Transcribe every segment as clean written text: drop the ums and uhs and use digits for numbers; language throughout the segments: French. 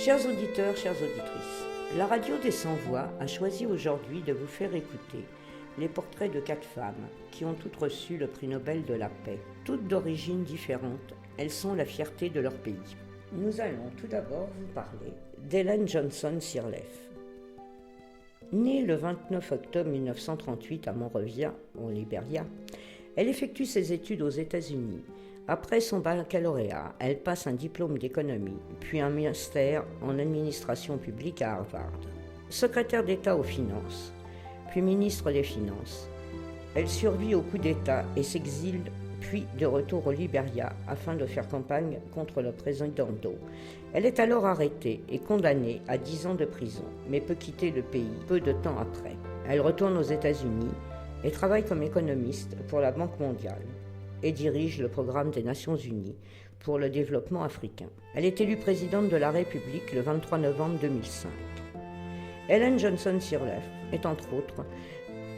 Chers auditeurs, chères auditrices, la radio des Sans-Voix a choisi aujourd'hui de vous faire écouter les portraits de 4 femmes qui ont toutes reçu le prix Nobel de la paix. Toutes d'origines différentes, elles sont la fierté de leur pays. Nous allons tout d'abord vous parler d'Ellen Johnson Sirleaf. Née le 29 octobre 1938 à Monrovia, au Liberia, elle effectue ses études aux États-Unis. Après son baccalauréat, elle passe un diplôme d'économie, puis un master en administration publique à Harvard. Secrétaire d'État aux Finances, puis ministre des Finances, elle survit au coup d'État et s'exile, puis de retour au Liberia afin de faire campagne contre le président Doe. Elle est alors arrêtée et condamnée à 10 ans de prison, mais peut quitter le pays peu de temps après. Elle retourne aux États-Unis et travaille comme économiste pour la Banque mondiale et dirige le programme des Nations Unies pour le développement africain. Elle est élue présidente de la République le 23 novembre 2005. Ellen Johnson Sirleaf est entre autres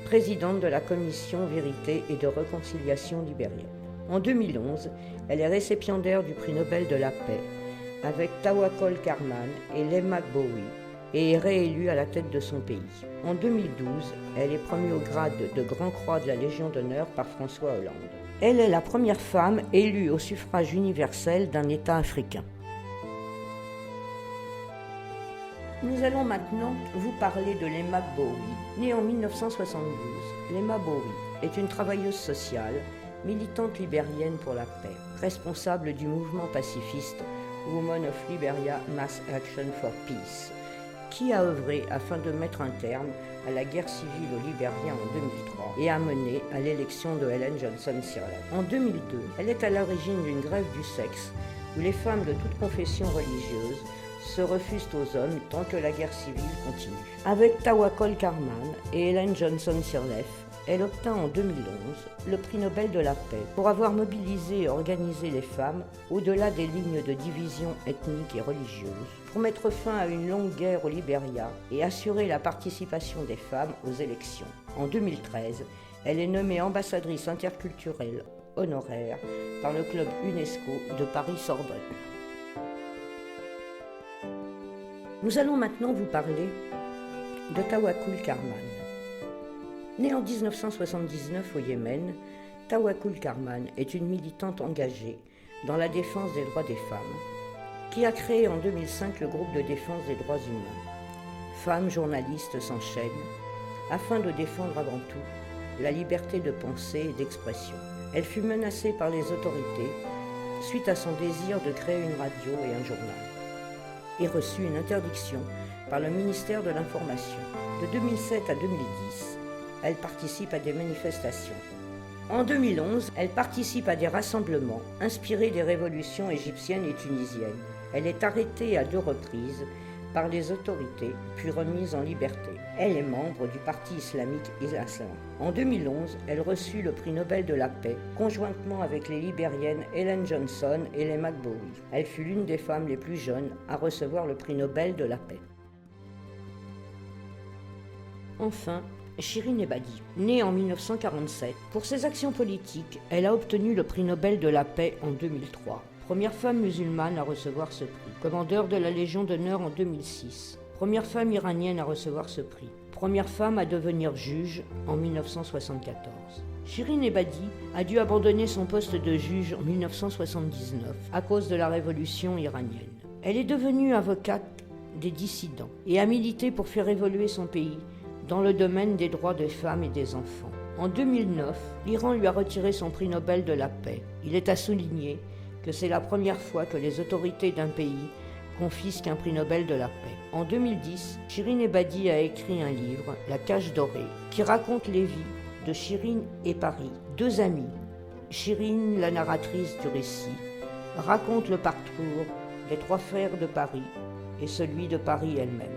présidente de la Commission Vérité et de Réconciliation libérienne. En 2011, elle est récipiendaire du prix Nobel de la paix avec Tawakkol Karman et Lemak Bowie et est réélue à la tête de son pays. En 2012, elle est promue au grade de Grand Croix de la Légion d'honneur par François Hollande. Elle est la première femme élue au suffrage universel d'un État africain. Nous allons maintenant vous parler de Lemak Bowie. Née en 1972, Lemak Bowie est une travailleuse sociale, militante libérienne pour la paix, responsable du mouvement pacifiste Women of Liberia Mass Action for Peace, qui a œuvré afin de mettre un terme à la guerre civile au Liberia en 2003 et a mené à l'élection de Ellen Johnson Sirleaf. En 2002, elle est à l'origine d'une grève du sexe où les femmes de toute confession religieuse se refusent aux hommes tant que la guerre civile continue. Avec Tawakkol Karman et Ellen Johnson Sirleaf, elle obtint en 2011 le prix Nobel de la paix pour avoir mobilisé et organisé les femmes au-delà des lignes de division ethnique et religieuse, pour mettre fin à une longue guerre au Liberia et assurer la participation des femmes aux élections. En 2013, elle est nommée ambassadrice interculturelle honoraire par le club UNESCO de Paris-Sorbonne. Nous allons maintenant vous parler de Tawakkol Karman. Née en 1979 au Yémen, Tawakkol Karman est une militante engagée dans la défense des droits des femmes, qui a créé en 2005 le groupe de défense des droits humains. Femmes journalistes s'enchaînent afin de défendre avant tout la liberté de pensée et d'expression. Elle fut menacée par les autorités suite à son désir de créer une radio et un journal, et reçut une interdiction par le ministère de l'Information. De 2007 à 2010, elle participe à des manifestations. En 2011, elle participe à des rassemblements inspirés des révolutions égyptiennes et tunisiennes. Elle est arrêtée à 2 reprises par les autorités, puis remise en liberté. Elle est membre du parti islamique Islam. En 2011, elle reçut le prix Nobel de la paix, conjointement avec les Libériennes Ellen Johnson et Lemak Bowie. Elle fut l'une des femmes les plus jeunes à recevoir le prix Nobel de la paix. Enfin, Shirin Ebadi, née en 1947. Pour ses actions politiques, elle a obtenu le prix Nobel de la paix en 2003. Première femme musulmane à recevoir ce prix. Commandeur de la Légion d'honneur en 2006. Première femme iranienne à recevoir ce prix. Première femme à devenir juge en 1974. Shirin Ebadi a dû abandonner son poste de juge en 1979 à cause de la révolution iranienne. Elle est devenue avocate des dissidents et a milité pour faire évoluer son pays dans le domaine des droits des femmes et des enfants. En 2009, l'Iran lui a retiré son prix Nobel de la paix. Il est à souligner que c'est la première fois que les autorités d'un pays confisquent un prix Nobel de la paix. En 2010, Shirin Ebadi a écrit un livre, La cage dorée, qui raconte les vies de Shirin et Paris, 2 amies. Shirin, la narratrice du récit, raconte le parcours des 3 frères de Paris et celui de Paris elle-même.